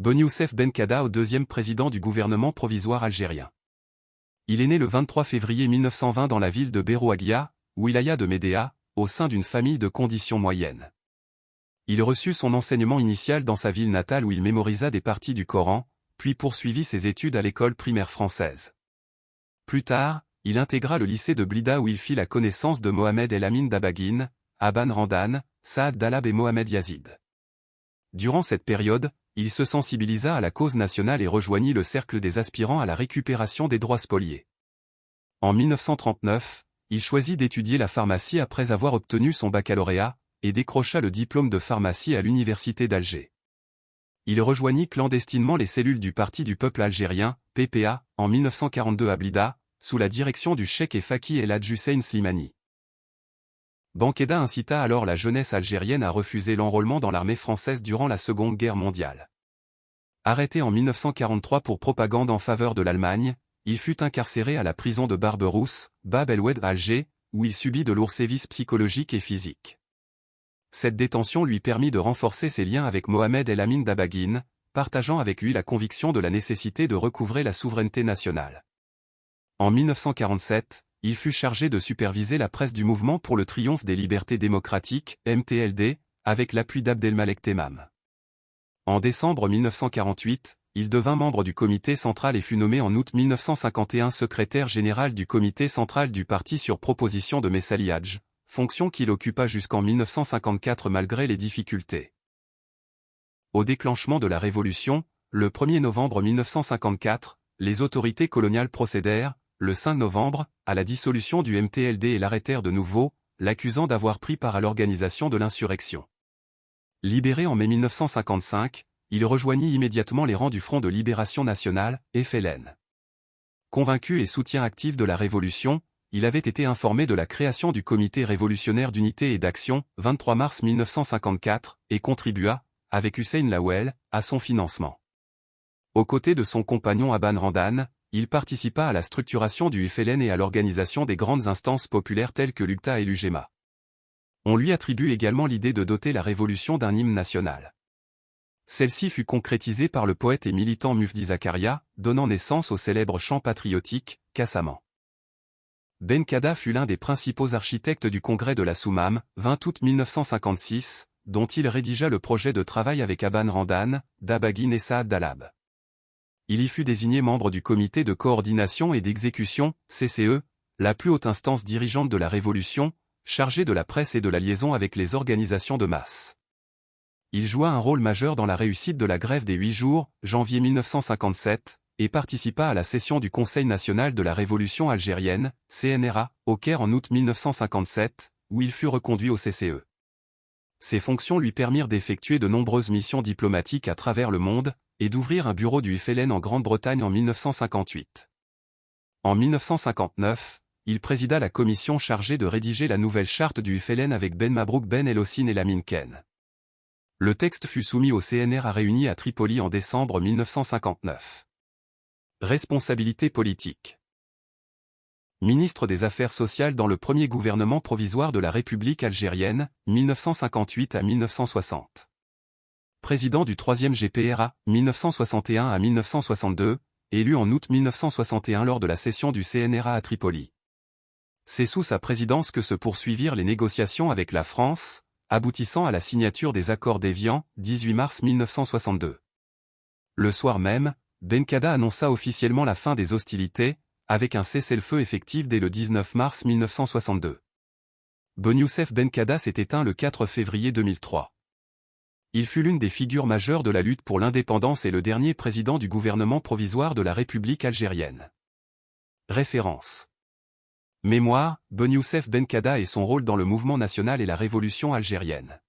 Bonyoussef Benkada, au deuxième président du gouvernement provisoire algérien. Il est né le 23 février 1920 dans la ville de Berouaghia, wilaya de Médéa, au sein d'une famille de conditions moyennes. Il reçut son enseignement initial dans sa ville natale où il mémorisa des parties du Coran, puis poursuivit ses études à l'école primaire française. Plus tard, il intégra le lycée de Blida où il fit la connaissance de Mohamed El Amin Dabaguine, Aban Randan, Saad Dalab et Mohamed Yazid. Durant cette période, il se sensibilisa à la cause nationale et rejoignit le cercle des aspirants à la récupération des droits spoliés. En 1939, il choisit d'étudier la pharmacie après avoir obtenu son baccalauréat, et décrocha le diplôme de pharmacie à l'université d'Alger. Il rejoignit clandestinement les cellules du Parti du peuple algérien, PPA, en 1942 à Blida, sous la direction du cheikh et faqih El Hadj Hussein Slimani. Benkada incita alors la jeunesse algérienne à refuser l'enrôlement dans l'armée française durant la Seconde Guerre mondiale. Arrêté en 1943 pour propagande en faveur de l'Allemagne, il fut incarcéré à la prison de Barberousse, Bab el-Oued à Alger, où il subit de lourds sévices psychologiques et physiques. Cette détention lui permit de renforcer ses liens avec Mohamed El Amin Dabaguine, partageant avec lui la conviction de la nécessité de recouvrer la souveraineté nationale. En 1947, il fut chargé de superviser la presse du Mouvement pour le triomphe des libertés démocratiques, MTLD, avec l'appui d'Abdelmalek Temam. En décembre 1948, il devint membre du comité central et fut nommé en août 1951 secrétaire général du comité central du parti sur proposition de Messali Hadj, fonction qu'il occupa jusqu'en 1954 malgré les difficultés. Au déclenchement de la Révolution, le 1er novembre 1954, les autorités coloniales procédèrent, le 5 novembre, à la dissolution du MTLD et l'arrêtèrent de nouveau, l'accusant d'avoir pris part à l'organisation de l'insurrection. Libéré en mai 1955, il rejoignit immédiatement les rangs du Front de Libération Nationale, FLN. Convaincu et soutien actif de la Révolution, il avait été informé de la création du Comité révolutionnaire d'unité et d'action, 23 mars 1954, et contribua, avec Hussein Lawel, à son financement. Aux côtés de son compagnon Aban Randan, il participa à la structuration du FLN et à l'organisation des grandes instances populaires telles que l'UCTA et l'UGMA. On lui attribue également l'idée de doter la Révolution d'un hymne national. Celle-ci fut concrétisée par le poète et militant Mufdi Zakaria, donnant naissance au célèbre chant patriotique, Kassaman. Benkada fut l'un des principaux architectes du congrès de la Soumam, 20 août 1956, dont il rédigea le projet de travail avec Aban Randan, Dabaguine et Saad Dalab. Il y fut désigné membre du comité de coordination et d'exécution, CCE, la plus haute instance dirigeante de la Révolution, chargée de la presse et de la liaison avec les organisations de masse. Il joua un rôle majeur dans la réussite de la grève des 8 jours, janvier 1957, et participa à la session du Conseil national de la Révolution algérienne, CNRA, au Caire en août 1957, où il fut reconduit au CCE. Ses fonctions lui permirent d'effectuer de nombreuses missions diplomatiques à travers le monde, et d'ouvrir un bureau du FLN en Grande-Bretagne en 1958. En 1959, il présida la commission chargée de rédiger la nouvelle charte du FLN avec Ben Mabrouk Ben El-Hossin et Lamine Ken. Le texte fut soumis au CNRA réuni à Tripoli en décembre 1959. Responsabilité politique. Ministre des Affaires sociales dans le premier gouvernement provisoire de la République algérienne, 1958 à 1960. Président du 3e GPRA, 1961 à 1962, élu en août 1961 lors de la session du CNRA à Tripoli. C'est sous sa présidence que se poursuivirent les négociations avec la France, aboutissant à la signature des accords d'Évian, 18 mars 1962. Le soir même, Benkada annonça officiellement la fin des hostilités, avec un cessez-le-feu effectif dès le 19 mars 1962. Bonyoussef Benkada s'est éteint le 4 février 2003. Il fut l'une des figures majeures de la lutte pour l'indépendance et le dernier président du gouvernement provisoire de la République algérienne. Référence. Mémoire, Bonyoussef Benkada et son rôle dans le mouvement national et la révolution algérienne.